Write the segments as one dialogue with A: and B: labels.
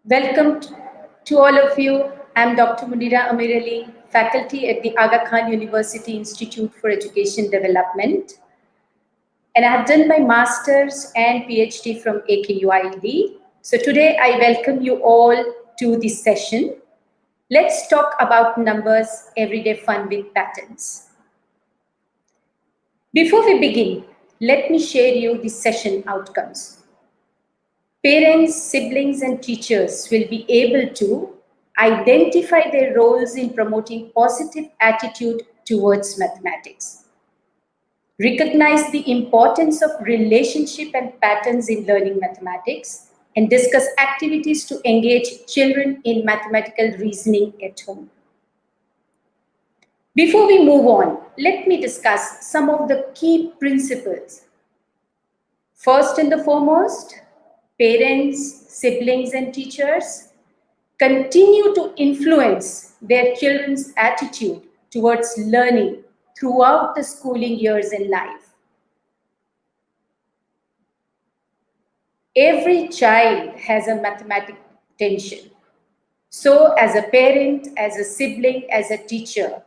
A: Welcome to all of you. I'm Dr. Munira Amirali, faculty at the Aga Khan University Institute for Education Development. And I have done my master's and PhD from AKUID. So today I welcome you all to this session. Let's talk about numbers, everyday fun with patterns. Before we begin, let me share you the session outcomes. Parents, siblings, and teachers will be able to identify their roles in promoting positive attitude towards mathematics. Recognize the importance of relationship and patterns in learning mathematics and discuss activities to engage children in mathematical reasoning at home. Before we move on, let me discuss some of the key principles. First and the foremost, parents, siblings, and teachers continue to influence their children's attitude towards learning throughout the schooling years in life. Every child has a mathematical potential. So as a parent, as a sibling, as a teacher,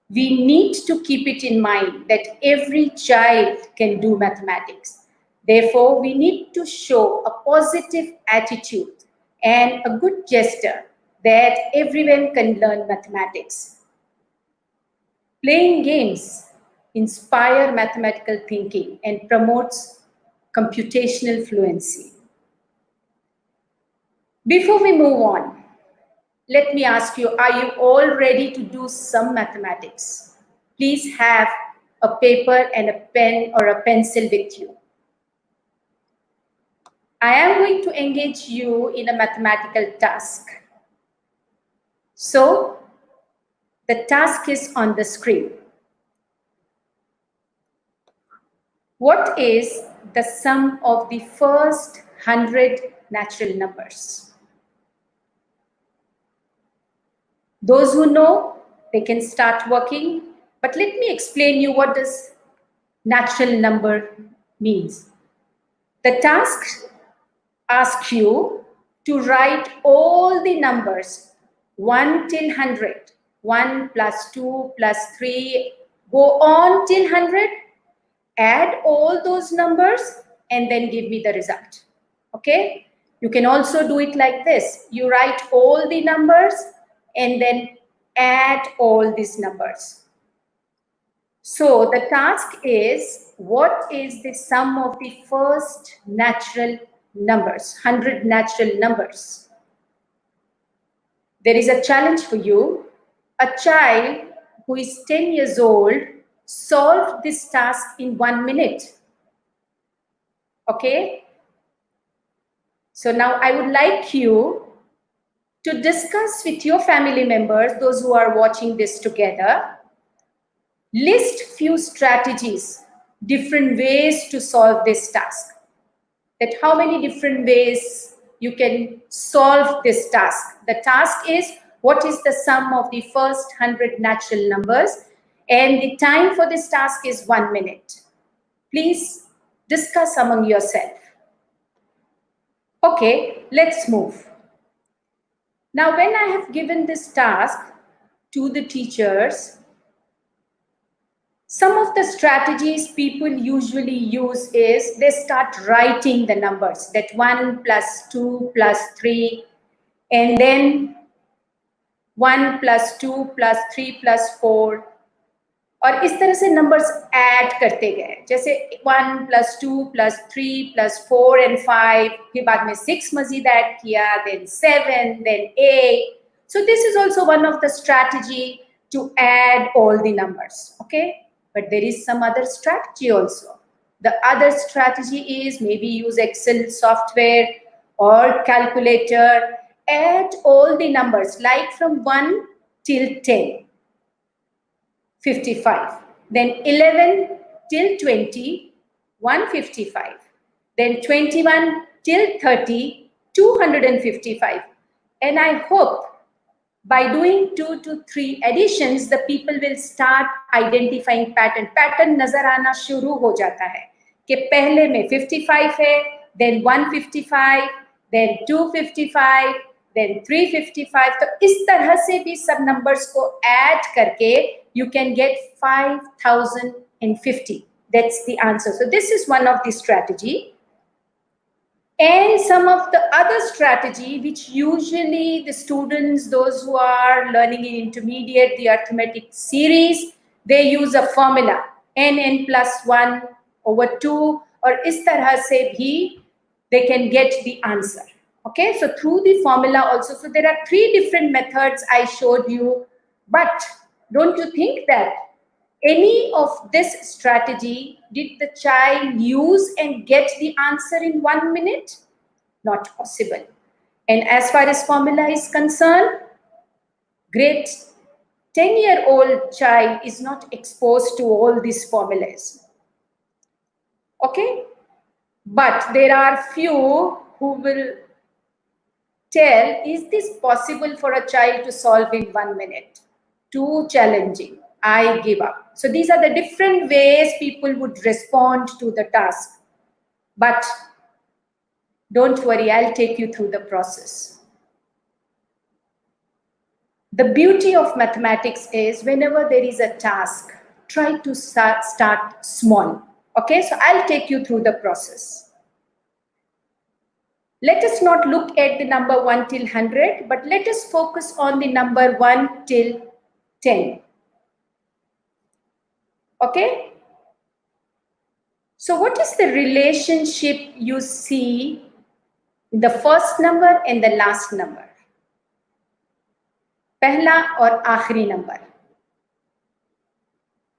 A: we need to keep it in mind that every child can do mathematics. Therefore, we need to show a positive attitude and a good gesture that everyone can learn mathematics. Playing games inspire mathematical thinking and promotes computational fluency. Before we move on, let me ask you, are you all ready to do some mathematics? Please have a paper and a pen or a pencil with you. I am going to engage you in a mathematical task. So, the task is on the screen. What is the sum of the first 100 natural numbers? Those who know, they can start working. But let me explain you what does natural number means. The task asks you to write all the numbers 1 till 100. 1 plus 2 plus 3, go on till 100. Add all those numbers and then give me the result. Okay? You can also do it like this. You write all the numbers and then add all these numbers. So the task is, what is the sum of the first natural numbers, 100 natural numbers? There is a challenge for you. A child who is 10 years old solved this task in 1 minute. Okay? So now I would like you to discuss with your family members, those who are watching this together, list few strategies, different ways to solve this task. That how many different ways you can solve this task. The task is, what is the sum of the first 100 natural numbers? And the time for this task is 1 minute. Please discuss among yourself. Okay, let's move. Now, when I have given this task to the teachers, some of the strategies people usually use is they start writing the numbers, that 1 plus 2 plus 3, and then 1 plus 2 plus 3 plus 4. और इस तरह से numbers add करते गए, जैसे 1 plus 2 plus 3 plus 4 and 5, फिर बाद में 6 मजीद ऐड किया, then 7, then 8. So this is also one of the strategy to add all the numbers, okay? But there is some other strategy also. The other strategy is maybe use Excel software or calculator, add all the numbers like from 1 till 10. 55, then 11 till 20, 155, then 21 till 30, 255. And I hope by doing 2 to 3 additions, the people will start identifying pattern. Pattern nazar aana shuru ho jata hai कि पहले में 55 है, then 155, then 255, then 355. तो इस तरह से भी सब numbers को add करके you can get 5050. That's the answer. So this is one of the strategy. And some of the other strategy which usually the students, those who are learning in intermediate, the arithmetic series, they use a formula n plus 1 over 2 or is tarah se bhi they can get the answer. Okay, so through the formula also. So there are 3 different methods I showed you, but don't you think that any of this strategy did the child use and get the answer in 1 minute? Not possible. And as far as formula is concerned, great 10-year-old child is not exposed to all these formulas. Okay? But there are few who will tell, is this possible for a child to solve in 1 minute? Too challenging. I give up. So these are the different ways people would respond to the task. But don't worry, I'll take you through the process. The beauty of mathematics is whenever there is a task, try to start small. Okay, so I'll take you through the process. Let us not look at the number 1 till 100, but let us focus on the number 1 till 10. Okay? So what is the relationship you see in the first number and the last number? Pehla or aakhri number.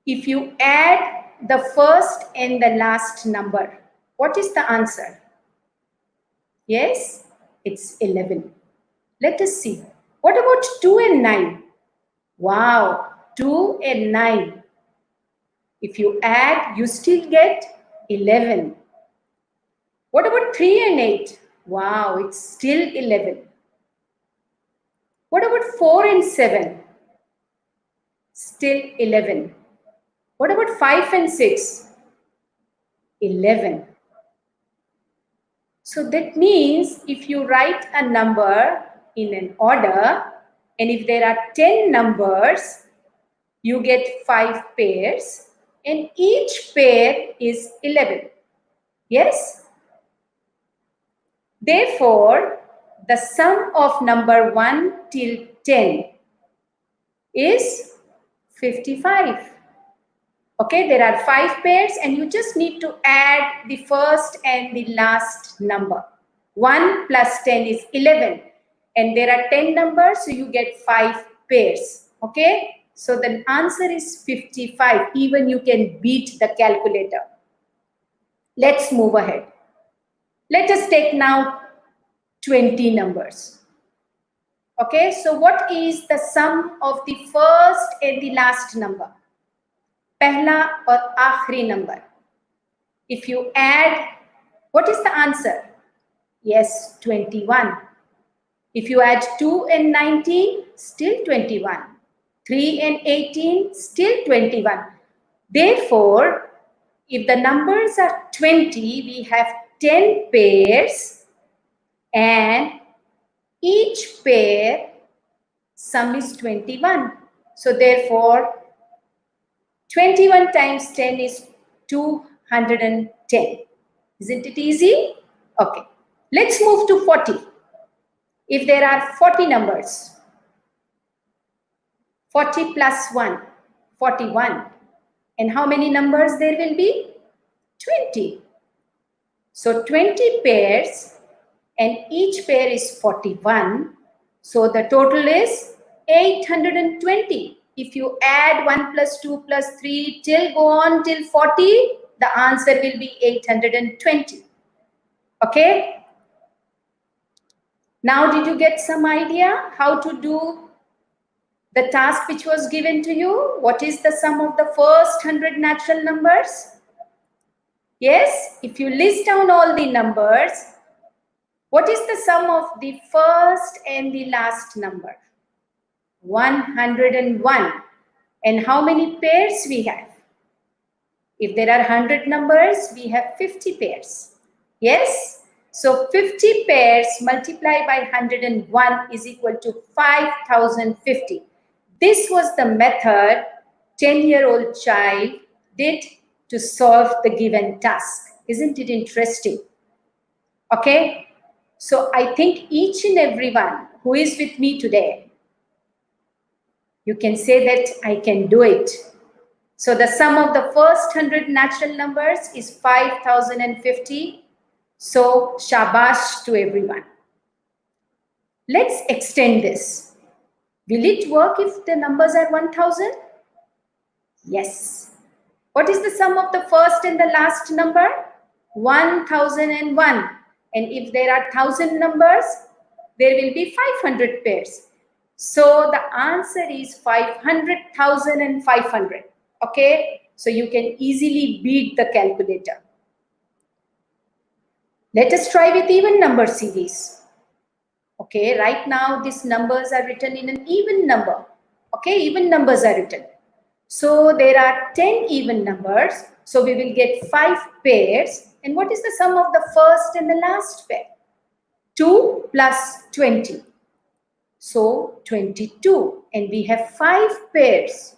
A: If you add the first and the last number, what is the answer? Yes, it's 11. Let us see. What about 2 and 9? Wow, 2 and 9. If you add, you still get 11. What about 3 and 8? Wow, it's still 11. What about 4 and 7? Still 11. What about 5 and 6? 11. So that means if you write a number in an order, and if there are 10 numbers, you get 5 pairs, and each pair is 11. Yes? Therefore, the sum of number 1 till 10 is 55. Okay, there are 5 pairs and you just need to add the first and the last number. 1 plus 10 is 11 and there are 10 numbers, so you get 5 pairs. Okay, so the answer is 55. Even you can beat the calculator. Let's move ahead. Let us take now 20 numbers. Okay, so what is the sum of the first and the last number? Pehla or aakhri number. If you add, what is the answer? Yes, 21. If you add 2 and 19, still 21. 3 and 18, still 21. Therefore, if the numbers are 20, we have 10 pairs and each pair sum is 21. So therefore, 21 times 10 is 210. Isn't it easy? Okay. Let's move to 40. If there are 40 numbers, 40 plus 1, 41. And how many numbers there will be? 20. So 20 pairs and each pair is 41. So the total is 820. If you add 1 plus 2 plus 3 till go on till 40, the answer will be 820. Okay? Now did you get some idea how to do the task which was given to you? What is the sum of the first 100 natural numbers? Yes, if you list down all the numbers, what is the sum of the first and the last number? 101. And how many pairs we have? If there are 100 numbers, we have 50 pairs. Yes? So 50 pairs multiplied by 101 is equal to 5050. This was the method 10-year-old child did to solve the given task. Isn't it interesting? Okay, so I think each and everyone who is with me today, you can say that I can do it. So the sum of the first 100 natural numbers is 5050. So shabash to everyone. Let's extend this. Will it work if the numbers are 1000? Yes. What is the sum of the first and the last number? 1001. And if there are 1000 numbers, there will be 500 pairs. So the answer is 500,500. Okay? So you can easily beat the calculator. Let us try with even number series. Okay, right now these numbers are written in an even number. Okay, even numbers are written. So there are 10 even numbers. So we will get 5 pairs. And what is the sum of the first and the last pair? 2 plus 20. So 22. And we have 5 pairs.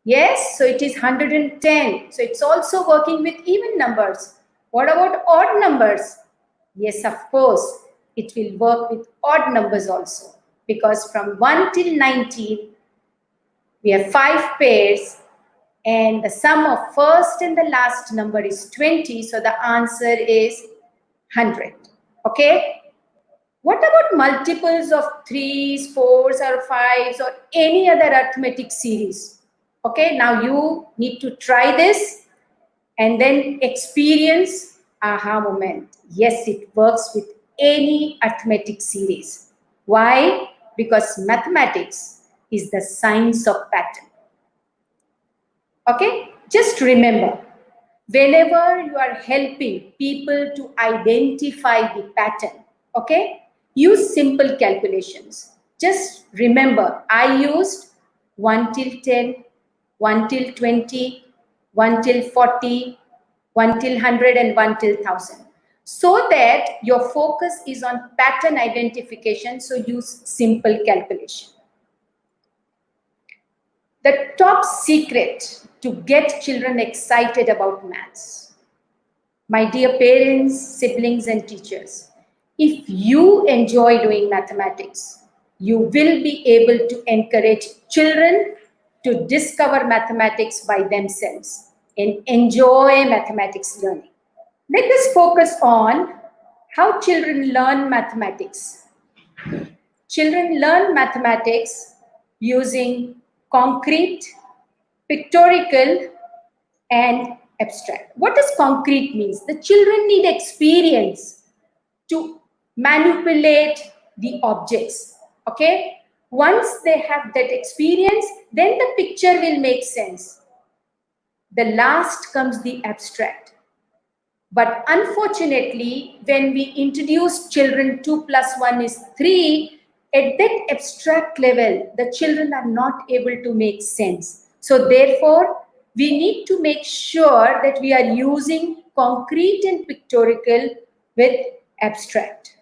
A: Yes, so it is 110. So it's also working with even numbers. What about odd numbers? Yes, of course, it will work with odd numbers also. Because from 1 till 19, we have 5 pairs. And the sum of first and the last number is 20. So the answer is 100. Okay? What about multiples of 3s, 4s, or 5s, or any other arithmetic series? Okay, now you need to try this and then experience aha moment. Yes, it works with any arithmetic series. Why? Because mathematics is the science of pattern. Okay, just remember, whenever you are helping people to identify the pattern, okay, use simple calculations. Just remember, I used 1 till 10, 1 till 20, 1 till 40, 1 till 100, and 1 till 1000. So that your focus is on pattern identification, so use simple calculation. The top secret to get children excited about maths. My dear parents, siblings, and teachers, if you enjoy doing mathematics, you will be able to encourage children to discover mathematics by themselves and enjoy mathematics learning. Let us focus on how children learn mathematics. Children learn mathematics using concrete, pictorial, and abstract. What does concrete means? The children need experience to manipulate the objects. Okay? Once they have that experience, then the picture will make sense. The last comes the abstract. But unfortunately, when we introduce children 2 plus 1 is 3, at that abstract level, the children are not able to make sense. So therefore, we need to make sure that we are using concrete and pictorial with abstract.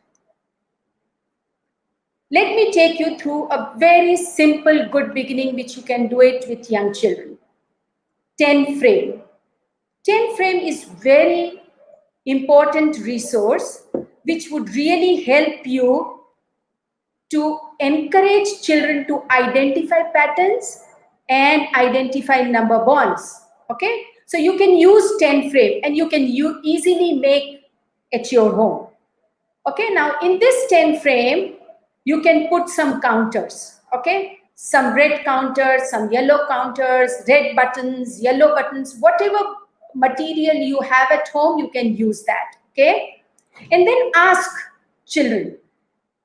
A: Let me take you through a very simple good beginning which you can do it with young children. 10 frame. 10 frame is very important resource which would really help you to encourage children to identify patterns and identify number bonds. Okay, so you can use 10 frame and you can easily make at your home. Okay, now in this 10 frame you can put some counters. Okay, some red counters, some yellow counters, red buttons, yellow buttons, whatever material you have at home, you can use that. Okay, and then ask children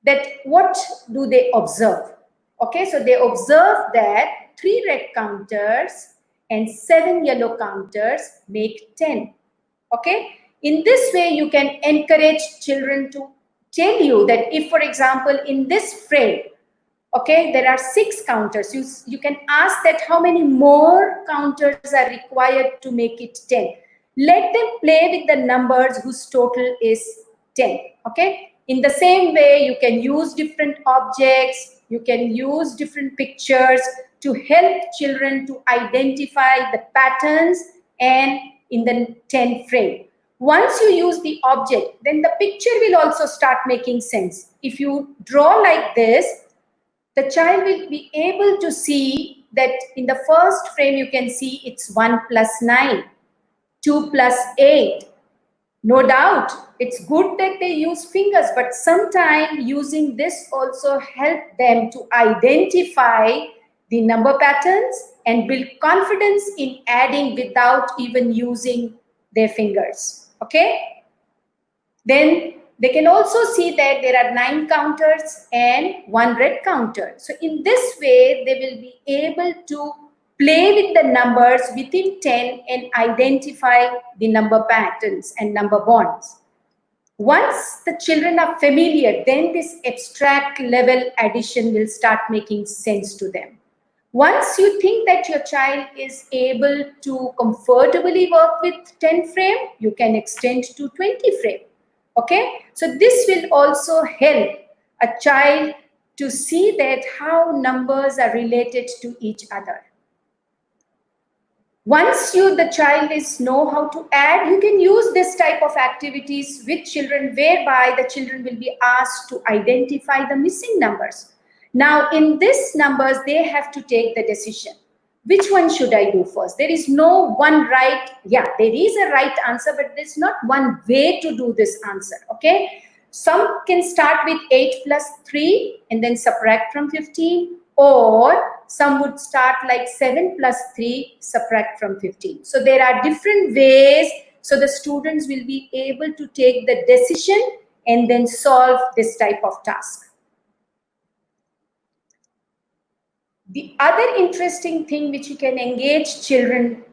A: that what do they observe. Okay, so they observe that 3 red counters and 7 yellow counters make 10. Okay, in this way you can encourage children to tell you that if, for example, in this frame, okay, there are 6 counters, you can ask that how many more counters are required to make it 10. Let them play with the numbers whose total is 10. Okay. In the same way, you can use different objects, you can use different pictures to help children to identify the patterns and in the 10 frame. Once you use the object, then the picture will also start making sense. If you draw like this, the child will be able to see that in the first frame you can see it's 1 plus 9, 2 plus 8. No doubt, it's good that they use fingers, but sometimes using this also help them to identify the number patterns and build confidence in adding without even using their fingers. Okay? Then they can also see that there are 9 counters and 1 red counter. So in this way, they will be able to play with the numbers within 10 and identify the number patterns and number bonds. Once the children are familiar, then this abstract level addition will start making sense to them. Once you think that your child is able to comfortably work with 10 frame, you can extend to 20 frame. Okay, so this will also help a child to see that how numbers are related to each other. Once the child know how to add, you can use this type of activities with children whereby the children will be asked to identify the missing numbers. Now in these numbers, they have to take the decision. Which one should I do first? There is no one right, yeah, there is a right answer, but there's not one way to do this answer, okay? Some can start with 8 plus 3 and then subtract from 15, or some would start like 7 plus 3, subtract from 15. So there are different ways, so the students will be able to take the decision and then solve this type of task. The other interesting thing which you can engage children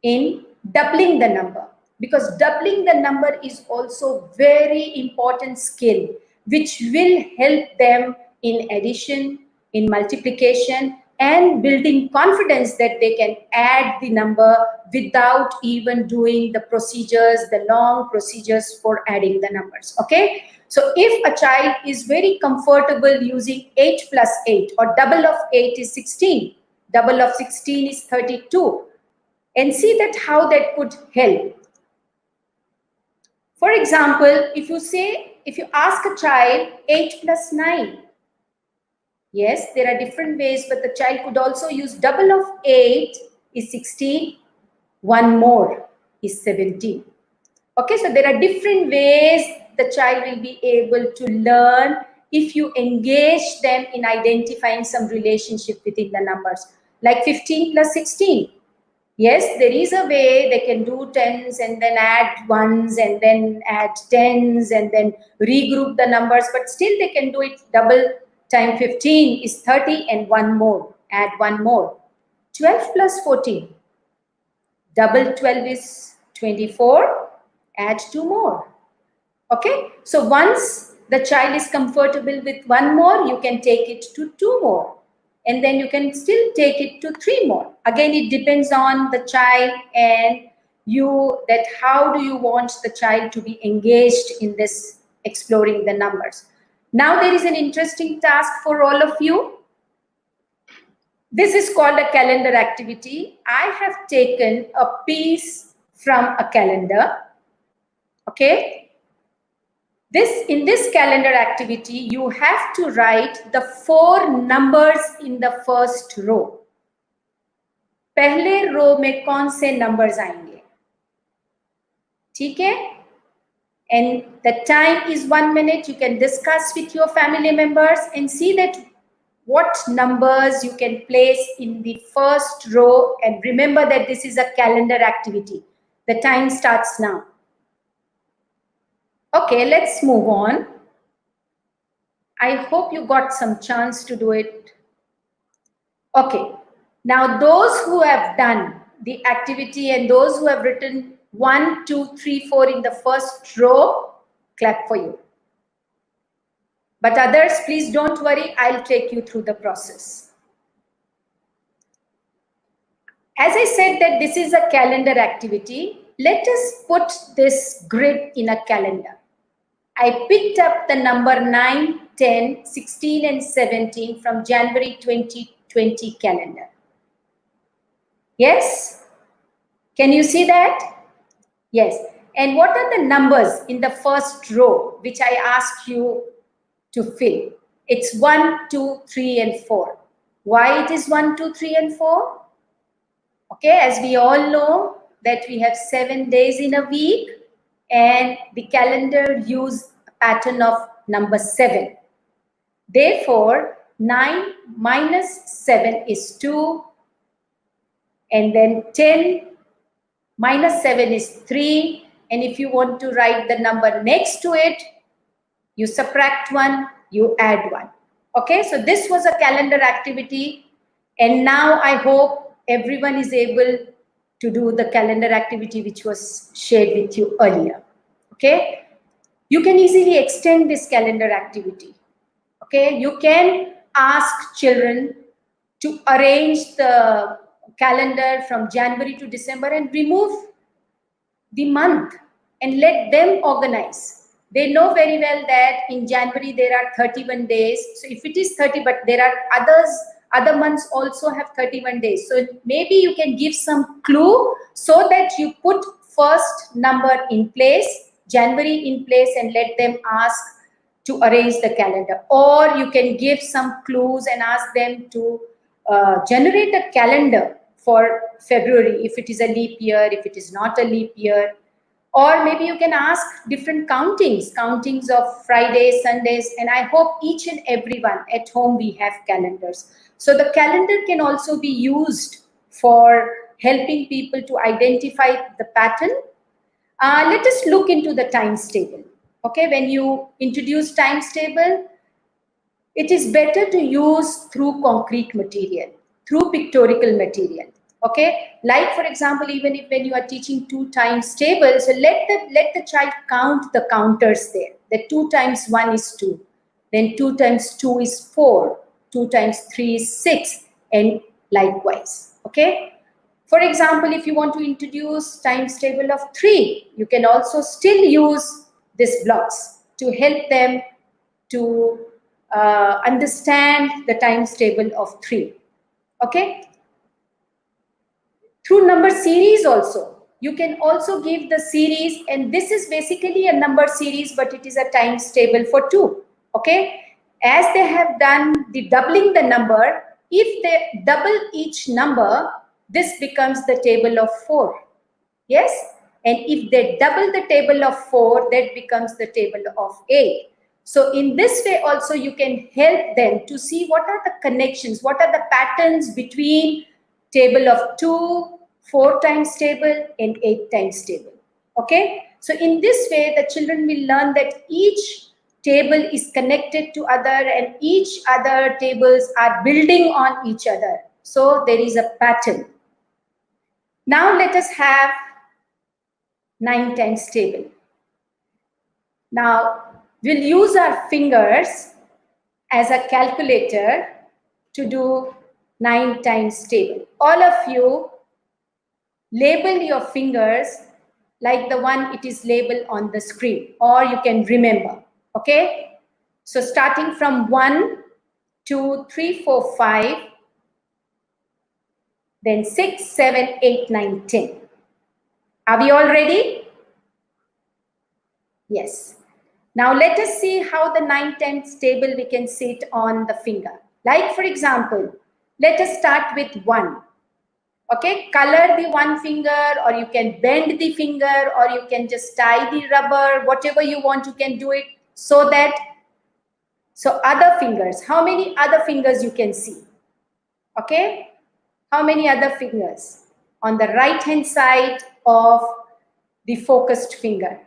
A: in, doubling the number, because doubling the number is also very important skill which will help them in addition, in multiplication, and building confidence that they can add the number without even doing the procedures, the long procedures for adding the numbers. Okay. So if a child is very comfortable using 8 plus 8, or double of 8 is 16, double of 16 is 32, and see that how that could help. For example, if you ask a child 8 plus 9, yes, there are different ways, but the child could also use double of 8 is 16, one more is 17. Okay, so there are different ways the child will be able to learn if you engage them in identifying some relationship within the numbers. Like 15 plus 16. Yes, there is a way they can do tens and then add ones and then add tens and then regroup the numbers, but still they can do it. Double time 15 is 30 and one more, add one more. 12 plus 14. Double 12 is 24, add 2 more. Okay, so once the child is comfortable with 1 more, you can take it to 2 more, and then you can still take it to 3 more. Again, it depends on the child and you, that how do you want the child to be engaged in this exploring the numbers. Now there is an interesting task for all of you. This is called a calendar activity. I have taken a piece from a calendar. Okay. In this calendar activity, you have to write the 4 numbers in the first row. पहले रो में कौन से numbers आएंगे? ठीक है? And the time is 1 minute. You can discuss with your family members and see that what numbers you can place in the first row. And remember that this is a calendar activity. The time starts now. Okay, let's move on. I hope you got some chance to do it. Okay, now those who have done the activity and those who have written 1, 2, 3, 4 in the first row, clap for you. But others, please don't worry, I'll take you through the process. As I said that this is a calendar activity, let us put this grid in a calendar. I picked up the number 9, 10, 16 and 17 from January 2020 calendar. Yes? Can you see that? Yes. And what are the numbers in the first row which I asked you to fill? It's 1, 2, 3 and 4. Why it is 1, 2, 3 and 4? Okay, as we all know that we have 7 days in a week and the calendar use a pattern of number 7. Therefore, 9 minus 7 is 2, and then 10 minus 7 is 3, and if you want to write the number next to it, you subtract 1, you add 1. Okay, so this was a calendar activity, and now I hope everyone is able to do the calendar activity which was shared with you earlier. Okay, you can easily extend this calendar activity. Okay, you can ask children to arrange the calendar from January to December and remove the month and let them organize. They know very well that in January there are 31 days. So if it is 30, but there are other months also have 31 days. So maybe you can give some clue so that you put first number in place, January in place, and let them ask to arrange the calendar. Or you can give some clues and ask them to generate a calendar for February, if it is a leap year, if it is not a leap year. Or maybe you can ask different countings of Fridays, Sundays, and I hope each and everyone at home we have calendars. So the calendar can also be used for helping people to identify the pattern. Let us look into the times table. Okay, when you introduce times table, it is better to use through concrete material, through pictorial material. Okay, like for example, even if when you are teaching 2 times table, so let the child count the counters there. That 2 times 1 is 2, then 2 times 2 is 4, 2 times 3 is 6, and likewise. Okay. For example, if you want to introduce times table of 3, you can also still use these blocks to help them to understand the times table of 3. Okay. Through number series also, you can also give the series, and this is basically a number series, but it is a times table for 2. Okay. As they have done the doubling the number, if they double each number, this becomes the table of 4. Yes. And if they double the table of 4, that becomes the table of 8. So in this way also you can help them to see what are the connections, what are the patterns between table of 2, 4 times table and 8 times table. Okay. So in this way the children will learn that each table is connected to other and each other tables are building on each other. So there is a pattern. Now let us have 9 times table. Now we'll use our fingers as a calculator to do 9 times table. All of you label your fingers like the one it is labeled on the screen, or you can remember. Okay. So starting from 1, 2, 3, 4, 5, then 6, 7, 8, 9, 10. Are we all ready? Yes. Now let us see how the 9 times table we can see it on the finger. Like for example, let us start with 1. Okay, color the one finger, or you can bend the finger, or you can just tie the rubber, whatever you want, you can do it so that, so other fingers, how many other fingers you can see? Okay, how many other fingers on the right hand side of the focused finger?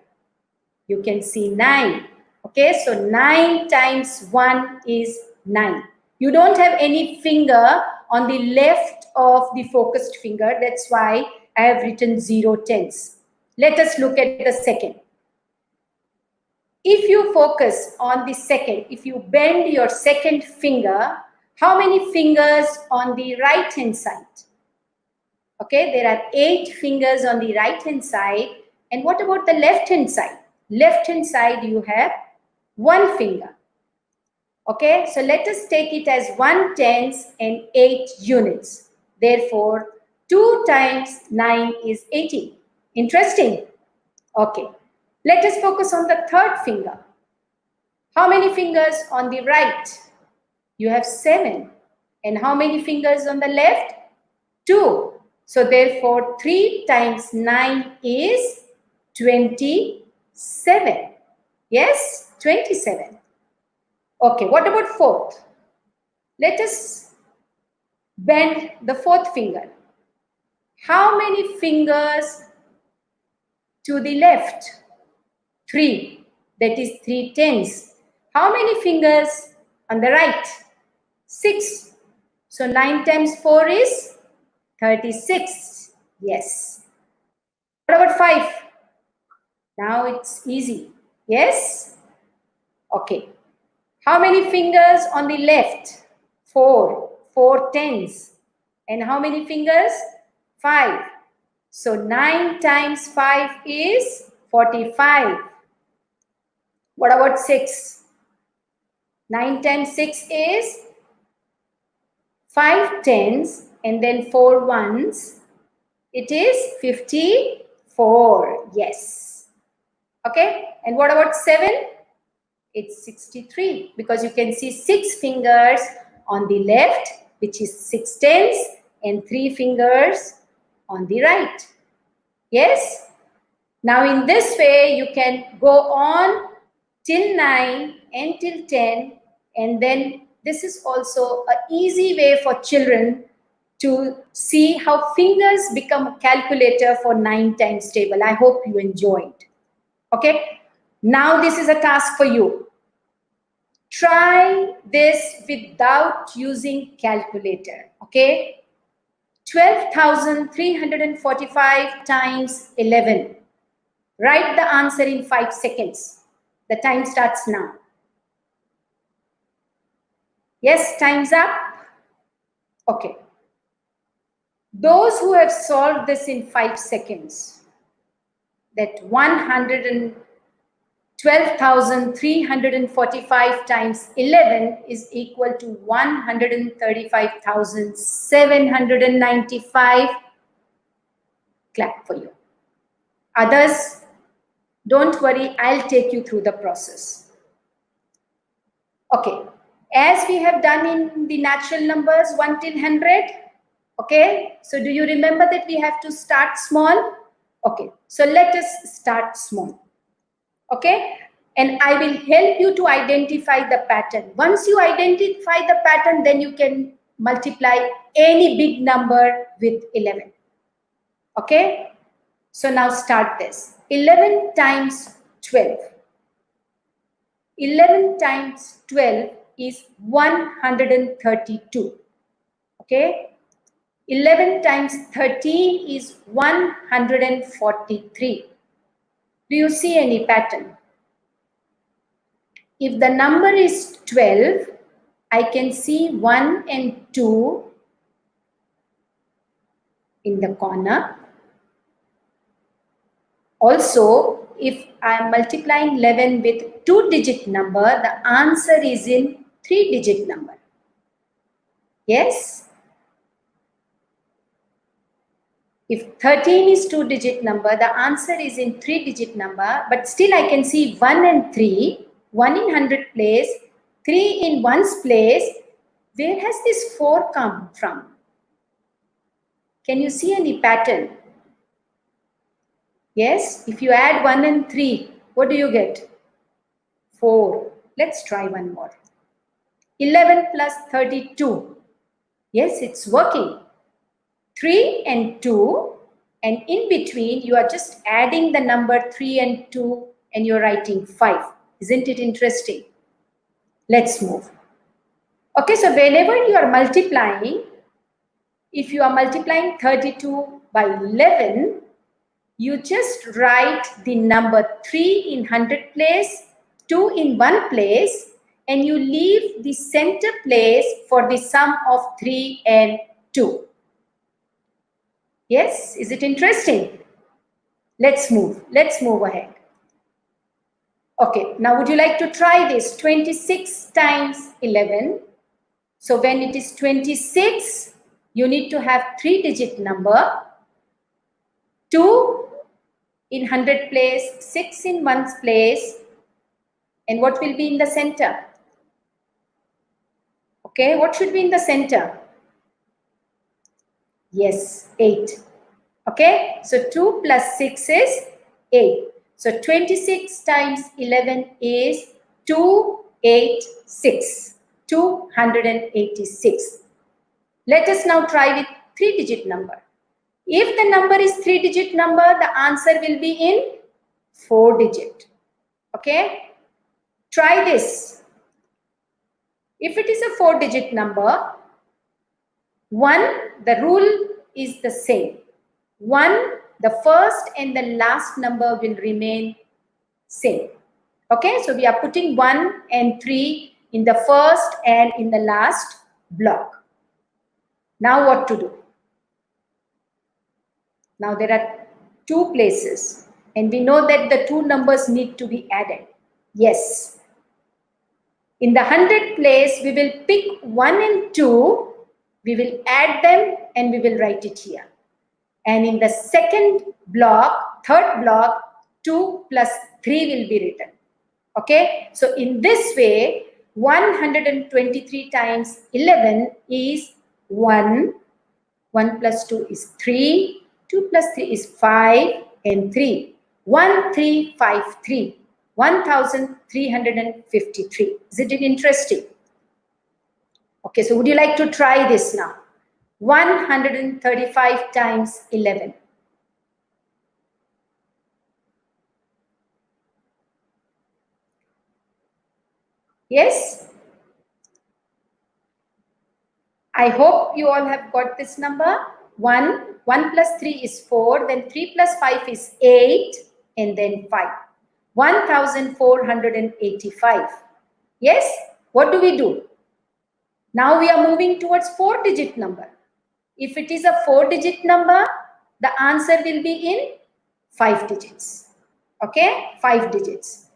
A: You can see 9. Okay, so 9 times 1 is 9. You don't have any finger on the left of the focused finger. That's why I have written 0 tenths. Let us look at the second. If you focus on the second, if you bend your second finger, how many fingers on the right hand side? Okay, there are 8 fingers on the right hand side. And what about the left hand side? left hand side you have 1 finger. Okay, so let us take it as 1/10 and 8 units. Therefore, 2 times 9 is 80. Interesting. Okay, let us focus on the third finger. How many fingers on the right? You have 7. And how many fingers on the left? 2. So therefore, 3 times 9 is 27. Yes, 27. Okay, what about fourth? Let us bend the fourth finger. How many fingers to the left? 3. That is 3/10. How many fingers on the right? 6. So 9 times 4 is 36. Yes. What about 5? Now it's easy. Yes? Okay. How many fingers on the left? 4. 4/10. And how many fingers? 5. So 9 times 5 is 45. What about 6? 9 times 6 is 5/10 and then 4 ones. It is 54. Yes. Okay. And what about 7? It's 63 because you can see 6 fingers on the left, which is 6/10, and 3 fingers on the right. Yes. Now in this way, you can go on till 9 and till 10, and then this is also an easy way for children to see how fingers become a calculator for 9 times table. I hope you enjoyed. Okay. Now this is a task for you. Try this without using calculator. Okay. 12,345 times 11. Write the answer in 5 seconds. The time starts now. Yes, time's up. Okay. Those who have solved this in 5 seconds, that 112,345 times 11 is equal to 135,795. Clap for you. Others, don't worry, I'll take you through the process. Okay, as we have done in the natural numbers 1 till 100, okay, so do you remember that we have to start small? Okay, so let us start small. Okay, and I will help you to identify the pattern. Once you identify the pattern, then you can multiply any big number with 11. Okay, so now start this. 11 times 12. 11 times 12 is 132. Okay, 11 times 13 is 143. Do you see any pattern? If the number is 12, I can see 1 and 2 in the corner. Also, if I am multiplying 11 with 2-digit number, the answer is in 3-digit number. Yes? If 13 is 2-digit number, the answer is in 3-digit number, but still I can see 1 and 3, 1 in 100 place, 3 in 1's place. Where has this 4 come from? Can you see any pattern? Yes, if you add 1 and 3, what do you get? 4. Let's try one more. 11 plus 32. Yes, it's working. 3 and 2, and in between you are just adding the number 3 and 2 and you're writing 5. Isn't it interesting? Let's move. Okay, so whenever you are multiplying, if you are multiplying 32 by 11, you just write the number 3 in 100 place, 2 in 1 place, and you leave the center place for the sum of 3 and 2. Yes, is it interesting? Let's move ahead. Okay, now would you like to try this? 26 times 11. So when it is 26, you need to have 3-digit number. 2 in 100 place, 6 in ones place. And what will be in the center? Okay, what should be in the center? Yes, 8. Okay, so 2 plus 6 is 8. So 26 times 11 is 286. 286. Let us now try with 3-digit number. If the number is 3-digit number, the answer will be in 4-digit. Okay, try this. If it is a 4-digit number, 1, the rule is the same. 1, the first and the last number will remain same. Okay, so we are putting 1 and 3 in the first and in the last block. Now what to do? Now there are 2 places and we know that the 2 numbers need to be added. Yes. In the 100 place, we will pick 1 and 2, we will add them and we will write it here. And in the second block, third block, 2 plus 3 will be written. Okay, so in this way, 123 times 11 is 1. 1 plus 2 is 3. 2 plus 3 is 5 and 3. 1353. 1353. Isn't it interesting? Okay, so would you like to try this now? 135 times 11. Yes? I hope you all have got this number. 1 plus 3 is 4, then 3 plus 5 is 8, and then 5. 1485. Yes? What do we do? Now we are moving towards 4-digit number. If it is a 4-digit number, the answer will be in 5 digits. Okay? 5 digits.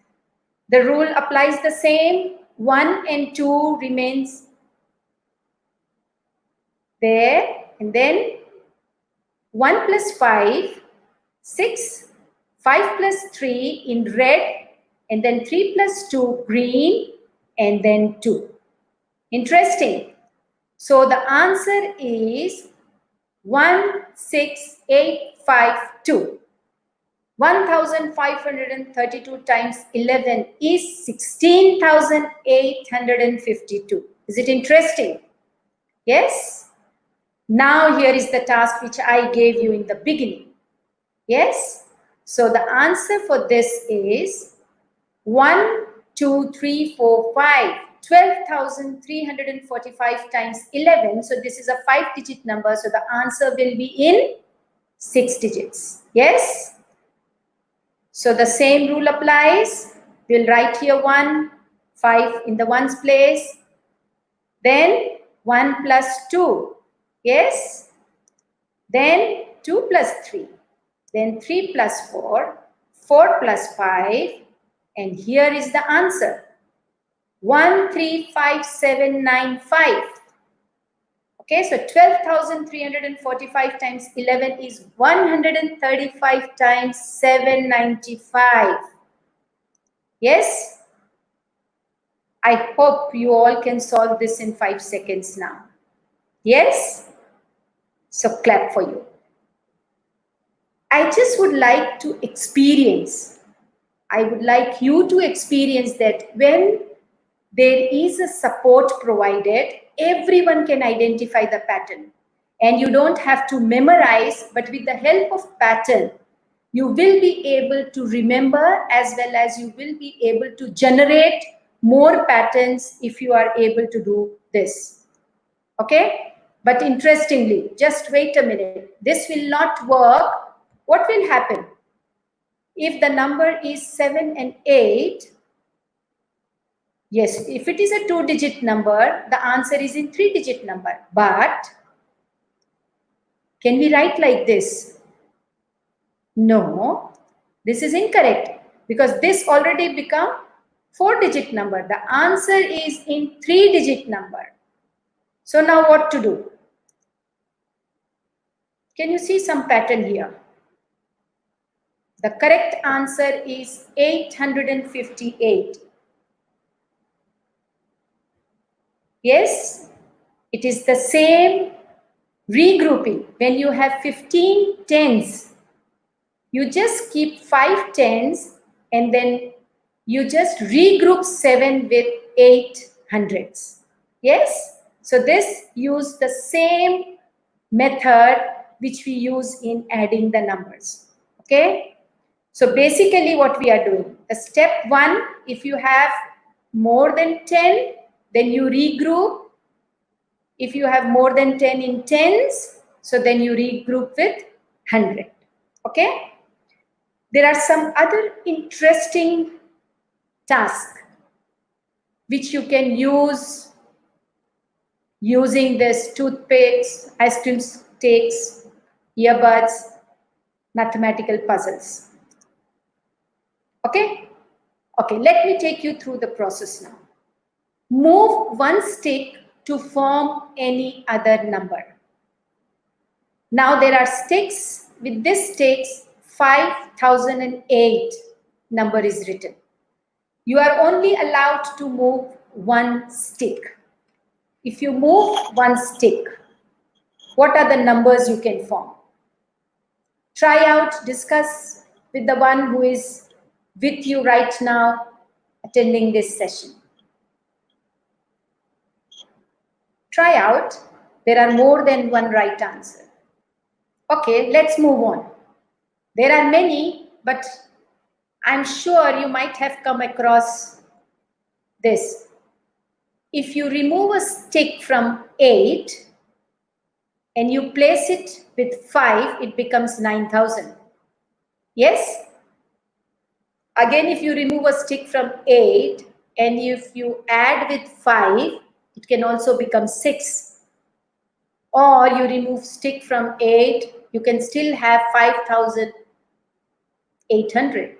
A: The rule applies the same. 1 and 2 remains there, and then 1 plus 5, 6, 5 plus 3 in red, and then 3 plus 2 green, and then 2. Interesting. So the answer is 16852. 1532 times 11 is 16,852. Is it interesting? Yes? Now here is the task which I gave you in the beginning. Yes? So the answer for this is 1, 2, 3, 4, 5. 12,345 times 11. So this is a 5-digit number. So the answer will be in 6 digits. Yes? So the same rule applies. We'll write here 1, 5 in the ones place. Then 1 plus 2. Yes? Then 2 plus 3. Then 3 plus 4. 4 plus 5. And here is the answer. 135795. Okay, so 12,345 times 11 is 135 times 795. Yes? I hope you all can solve this in 5 seconds now. Yes? So clap for you. I just would like to experience. I would like you to experience that when there is a support provided, everyone can identify the pattern. And you don't have to memorize, but with the help of pattern, you will be able to remember as well as you will be able to generate more patterns if you are able to do this. Okay? But interestingly, just wait a minute. This will not work. What will happen? If the number is 7 and 8, yes, if it is a 2-digit number, the answer is in 3-digit number. But can we write like this? No, this is incorrect. because this already become 4-digit number. The answer is in 3-digit number. So now what to do? Can you see some pattern here? The correct answer is 858. Yes, it is the same regrouping. When you have 15 tens, you just keep 5 tens and then you just regroup 7 with 8 hundreds. Yes, so this use the same method which we use in adding the numbers. Okay, so basically what we are doing, the step 1, if you have more than 10, then you regroup. If you have more than 10 in tens, so then you regroup with 100. Okay, there are some other interesting tasks which you can use using this toothpicks, ice cream sticks, earbuds, mathematical puzzles. Okay? Okay, let me take you through the process now. Move one stick to form any other number. Now there are sticks. With this sticks, 5008 number is written. You are only allowed to move one stick. If you move one stick, what are the numbers you can form? Try out, discuss with the one who is with you right now attending this session. Try out. There are more than one right answer. Okay, let's move on. There are many, but I'm sure you might have come across this. If you remove a stick from 8 and you place it with 5, it becomes 9,000. Yes? Again, if you remove a stick from 8 and if you add with 5, it can also become 6. Or you remove stick from 8, you can still have 5,800.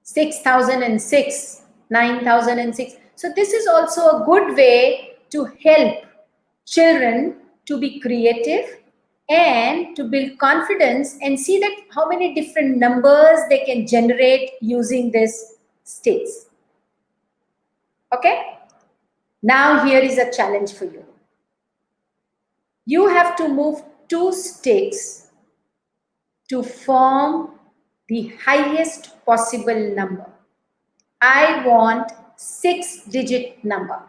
A: 6,006, 9,006. So this is also a good way to help children to be creative and to build confidence and see that how many different numbers they can generate using this sticks. Okay? Now here is a challenge for you. You have to move 2 sticks to form the highest possible number. I want 6-digit number.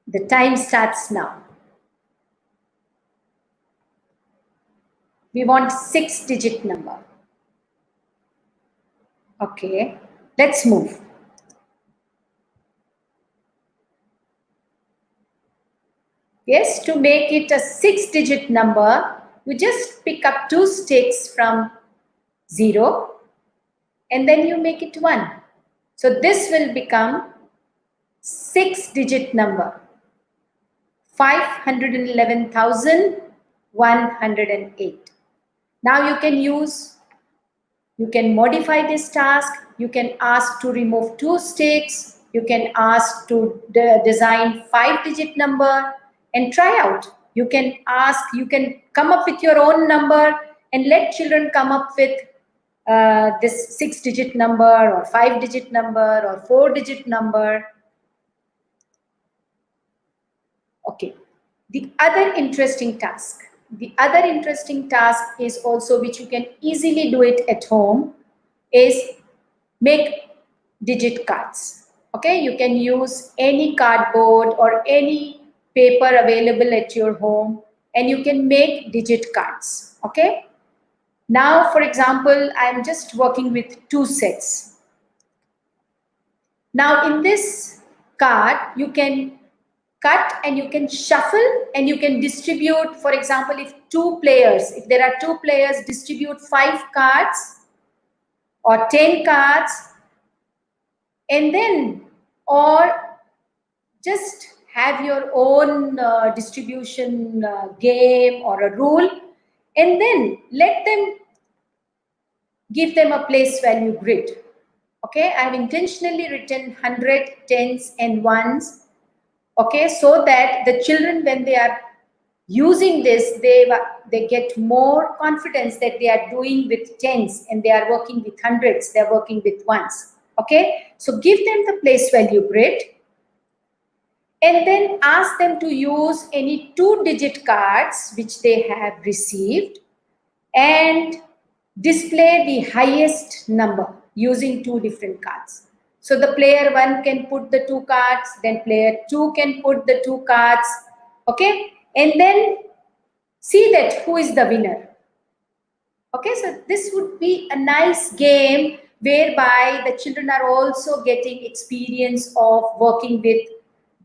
A: The time starts now. We want 6-digit number. Okay, let's move. Yes, to make it a 6-digit number, you just pick up 2 sticks from 0 and then you make it 1. So this will become 6-digit number, 511,108. Now you can modify this task. You can ask to remove 2 sticks. You can ask to design 5-digit number and try out. You can come up with your own number and let children come up with this 6-digit number or 5-digit number or 4-digit number. Okay, the other interesting task is also, which you can easily do it at home, is make digit cards. Okay, you can use any cardboard or any paper available at your home and you can make digit cards. Okay, now for example, I'm just working with 2 sets. Now in this card, you can cut and you can shuffle and you can distribute. For example, if there are 2 players, distribute 5 cards or 10 cards, and then, or just have your own distribution game or a rule, and then let them give them a place value grid. Okay, I have intentionally written 100, tens and ones. Okay, so that the children, when they are using this, they get more confidence that they are doing with tens and they are working with hundreds, they are working with ones. Okay, so give them the place value grid and then ask them to use any 2-digit cards which they have received and display the highest number using 2 different cards. So the player 1 can put the 2 cards, then player 2 can put the 2 cards, okay? And then see that who is the winner. Okay, so this would be a nice game whereby the children are also getting experience of working with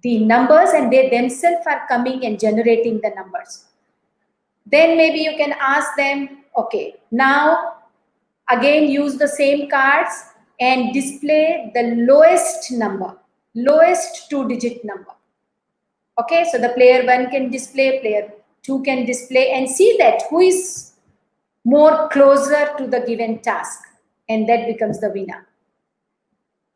A: the numbers and they themselves are coming and generating the numbers. Then maybe you can ask them, okay, now again use the same cards and display the lowest number, lowest 2-digit number. Okay, so the player 1 can display, player 2 can display and see that who is more closer to the given task and that becomes the winner.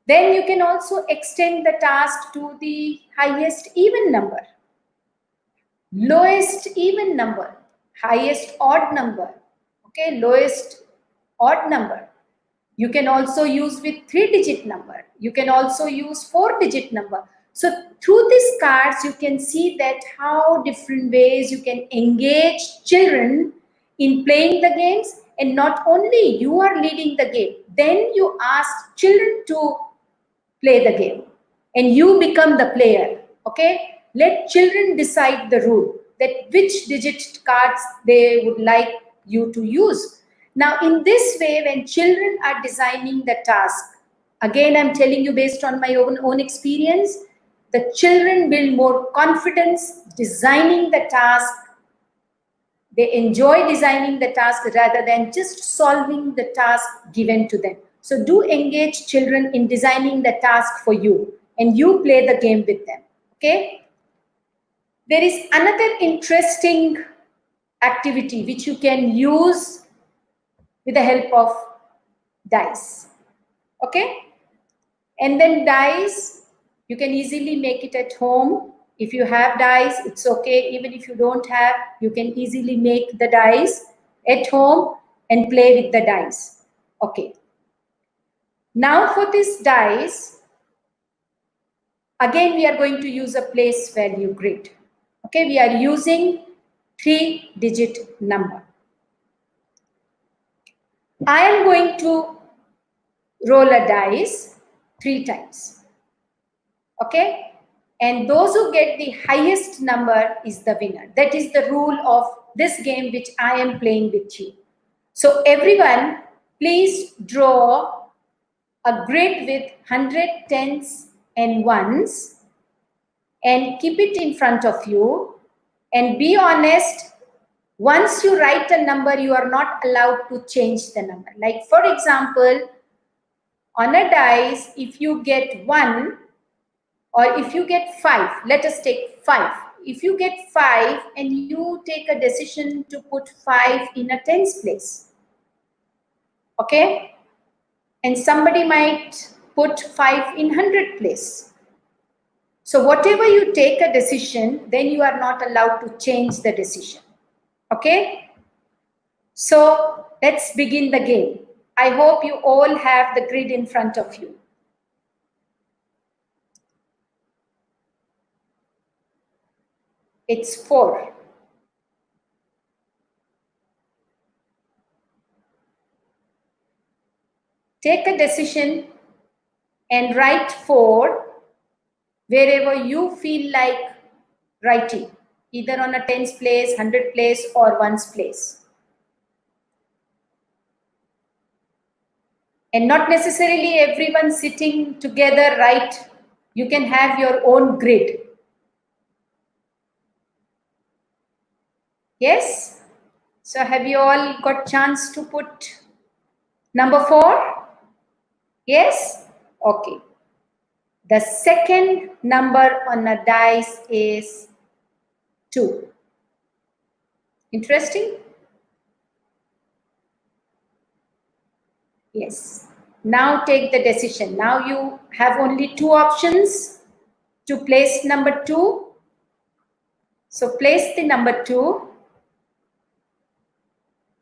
A: Then you can also extend the task to the highest even number, lowest even number, highest odd number, okay, lowest odd number. You can also use with 3-digit number. You can also use 4-digit number. So through these cards, you can see that how different ways you can engage children in playing the games. And not only you are leading the game, then you ask children to play the game and you become the player. Okay, let children decide the rule that which digit cards they would like you to use. Now in this way, when children are designing the task, again I'm telling you based on my own experience, the children build more confidence designing the task. They enjoy designing the task rather than just solving the task given to them. So do engage children in designing the task for you and you play the game with them. Okay? There is another interesting activity which you can use with the help of dice. Okay? And then dice, you can easily make it at home. If you have dice, it's okay. Even if you don't have, you can easily make the dice at home and play with the dice. Okay. Now for this dice, again we are going to use a place value grid. Okay, we are using 3-digit number. I am going to roll a dice 3 times. Okay, and those who get the highest number is the winner. That is the rule of this game which I am playing with you. So everyone, please draw a grid with 100, tens and ones and keep it in front of you and be honest. Once you write a number, you are not allowed to change the number. Like for example, on a dice, if you get 1 or if you get 5, let us take 5. If you get 5 and you take a decision to put 5 in a tens place, okay? And somebody might put 5 in 100 place. So whatever you take a decision, then you are not allowed to change the decision. Okay? So let's begin the game. I hope you all have the grid in front of you. It's 4. Take a decision and write 4 wherever you feel like writing, either on a tens place, 100 place or ones place. And not necessarily everyone sitting together write. You can have your own grid. Yes? So have you all got chance to put number 4? Yes? Okay. The second number on a dice is 2. Interesting? Yes. Now take the decision. Now you have only two options to place number 2. So place the number 2.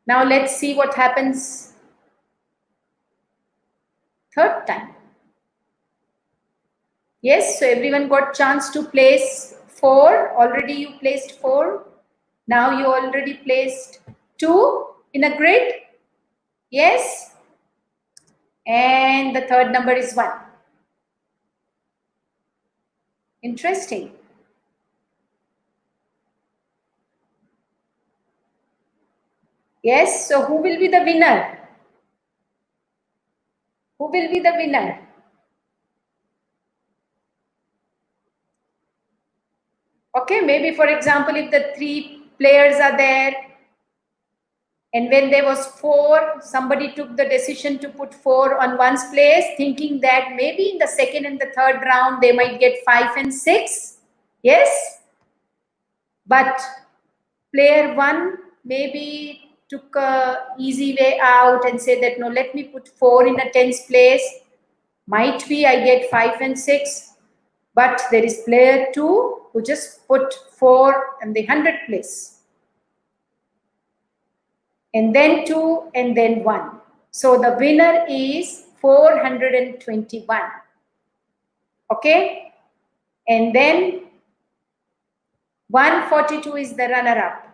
A: Now let's see what happens third time. Yes, so everyone got chance to place 4. Already you placed 4. Now you already placed 2 in a grid. Yes. And the third number is 1. Interesting. Yes, so who will be the winner? Who will be the winner? Okay, maybe for example, if the 3 players are there, and when there was 4, somebody took the decision to put 4 on one's place, thinking that maybe in the second and the third round, they might get 5 and 6. Yes? But player 1 maybe took a easy way out and said that, no, let me put 4 in a tens place. Might be I get 5 and 6. But there is player 2 who just put 4 in the 100 place. And then 2 and then 1. So the winner is 421. Okay? And then 142 is the runner-up.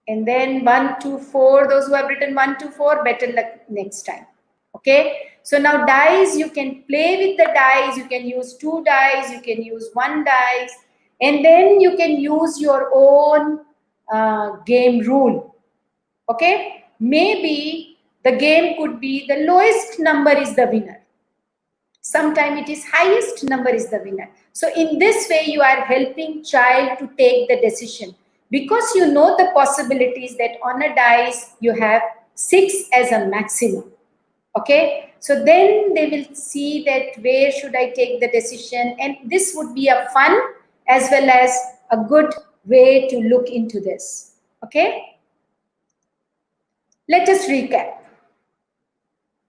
A: And then 1, 2, 4, those who have written 1, 2, 4, better luck next time. Okay? So now dice, you can play with the dice. You can use 2 dice. You can use 1 dice. And then you can use your own game rule. Okay? Maybe the game could be the lowest number is the winner. Sometime it is highest number is the winner. So in this way, you are helping child to take the decision. Because you know the possibilities that on a dice, you have 6 as a maximum. Okay? So then they will see that where should I take the decision. And this would be a fun as well as a good way to look into this. Okay? Let us recap.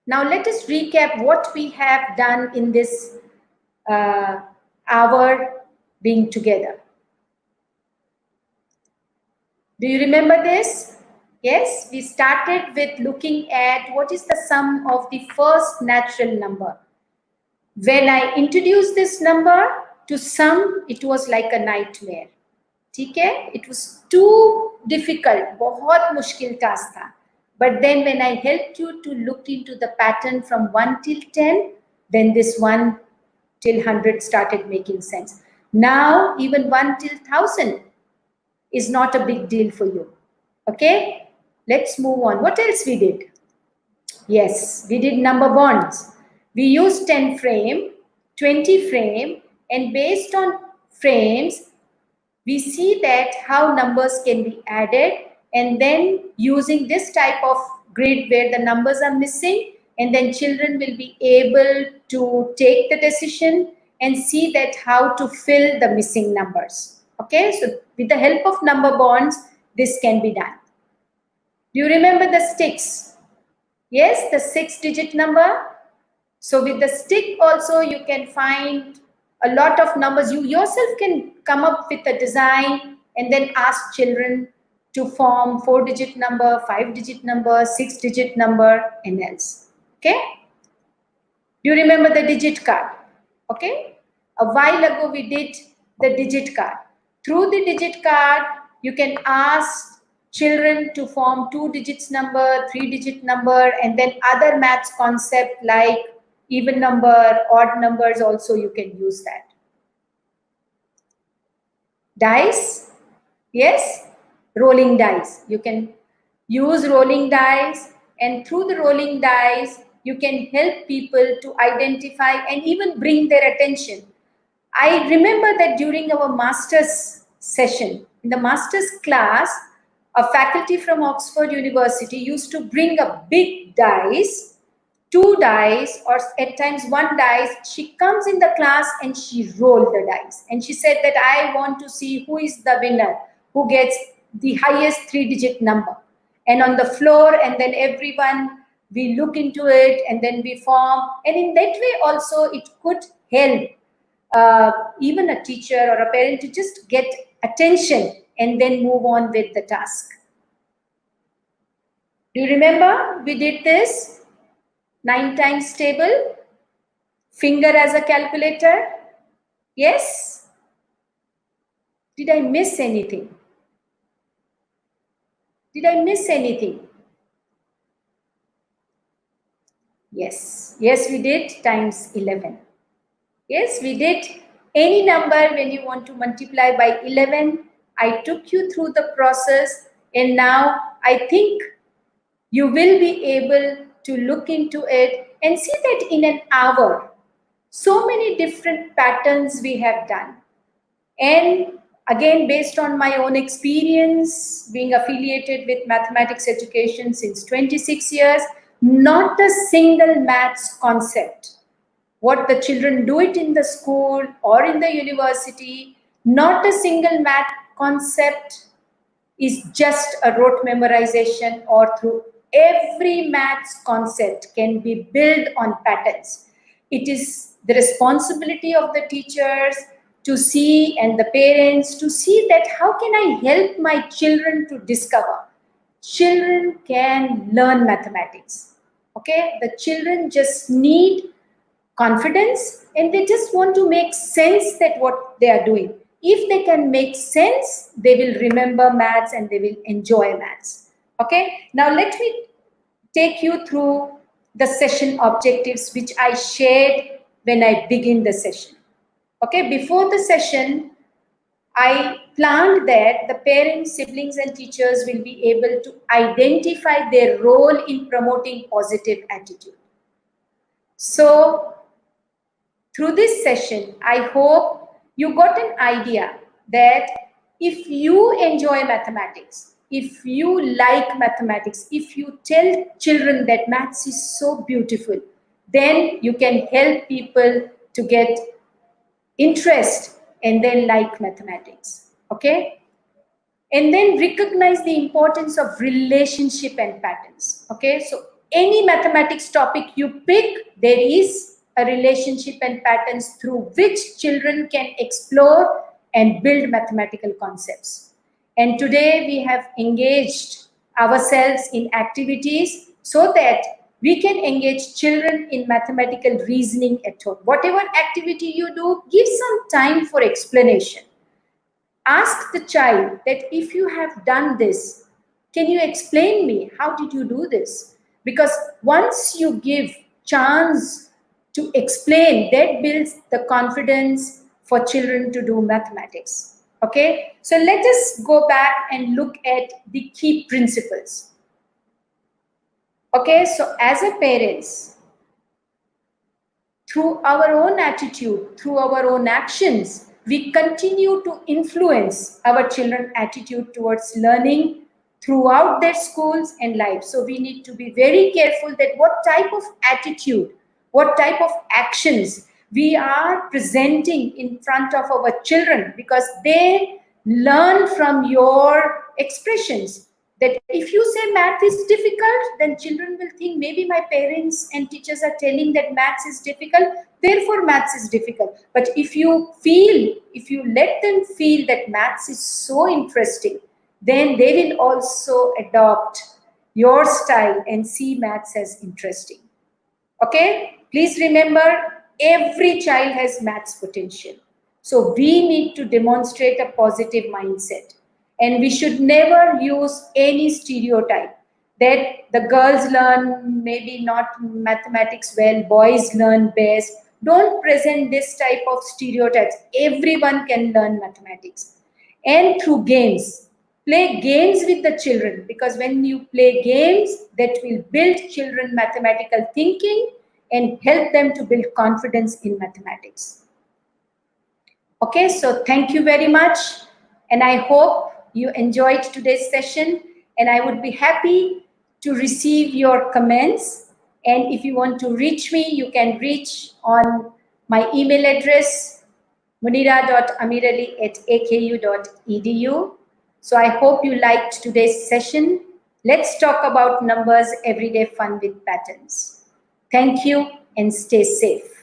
A: Now let us recap what we have done in this hour being together. Do you remember this? Yes, we started with looking at what is the sum of the first natural number. When I introduced this number to sum, it was like a nightmare. Okay? It was too difficult, बहुत मुश्किल task था. But then when I helped you to look into the pattern from 1 till 10, then this 1 till 100 started making sense. Now, even 1 till 1000 is not a big deal for you. Okay? Let's move on. What else we did? Yes, we did number bonds. We used 10 frame, 20 frame, and based on frames, we see that how numbers can be added, and then using this type of grid where the numbers are missing, and then children will be able to take the decision and see that how to fill the missing numbers. Okay, so with the help of number bonds, this can be done. Do you remember the sticks? Yes, the 6-digit number. So with the stick also you can find a lot of numbers. You yourself can come up with a design and then ask children to form 4-digit number, 5-digit number, 6-digit number, and else. Okay? Do you remember the digit card? Okay? A while ago we did the digit card. Through the digit card, you can ask children to form 2 digits number, 3-digit number, and then other maths concept like even number, odd numbers also you can use that. Dice, yes, rolling dice. You can use rolling dice, and through the rolling dice, you can help people to identify and even bring their attention. I remember that during our master's session, in the master's class, a faculty from Oxford University used to bring a big dice, 2 dice, or at times 1 dice. She comes in the class and she rolled the dice. And she said that I want to see who is the winner, who gets the highest 3-digit number. And on the floor, and then everyone we look into it and then we form. And in that way also it could help even a teacher or a parent to just get attention and then move on with the task. Do you remember we did this 9 times table, finger as a calculator? Yes? Did I miss anything? Did I miss anything? Yes, yes, we did times 11. Yes, we did any number when you want to multiply by 11. I took you through the process, and now I think you will be able to look into it and see that in an hour, so many different patterns we have done. And again, based on my own experience, being affiliated with mathematics education since 26 years, not a single maths concept. What the children do it in the school or in the university, not a single math concept is just a rote memorization or through. Every maths concept can be built on patterns. It is the responsibility of the teachers to see and the parents to see that how can I help my children to discover. Children can learn mathematics. Okay, the children just need confidence and they just want to make sense that what they are doing. If they can make sense, they will remember maths and they will enjoy maths. Okay, now let me take you through the session objectives which I shared when I begin the session. Okay, before the session, I planned that the parents, siblings, and teachers will be able to identify their role in promoting positive attitude. So, through this session, I hope you got an idea that if you enjoy mathematics, if you like mathematics, if you tell children that maths is so beautiful, then you can help people to get interest and then like mathematics. Okay? And then recognize the importance of relationship and patterns. Okay, so any mathematics topic you pick, there is a relationship and patterns through which children can explore and build mathematical concepts. And today we have engaged ourselves in activities so that we can engage children in mathematical reasoning at home. Whatever activity you do, give some time for explanation. Ask the child that if you have done this, can you explain me how did you do this? Because once you give chance to explain, that builds the confidence for children to do mathematics. Okay, so let us go back and look at the key principles. Okay, so as a parents, through our own attitude, through our own actions, we continue to influence our children's attitude towards learning throughout their schools and lives. So we need to be very careful that what type of attitude, what type of actions we are presenting in front of our children, because they learn from your expressions. That if you say math is difficult, then children will think maybe my parents and teachers are telling that maths is difficult, therefore maths is difficult. But if you let them feel that maths is so interesting, then they will also adopt your style and see maths as interesting. Okay, please remember, every child has maths potential. So we need to demonstrate a positive mindset. And we should never use any stereotype that the girls learn maybe not mathematics well, boys learn best. Don't present this type of stereotypes. Everyone can learn mathematics. And through games, play games with the children, because when you play games, that will build children mathematical thinking and help them to build confidence in mathematics. Okay, so thank you very much. And I hope you enjoyed today's session, and I would be happy to receive your comments. And if you want to reach me, you can reach on my email address, munira.amirali@aku.edu. So I hope you liked today's session. Let's talk about numbers, everyday fun with patterns. Thank you and stay safe.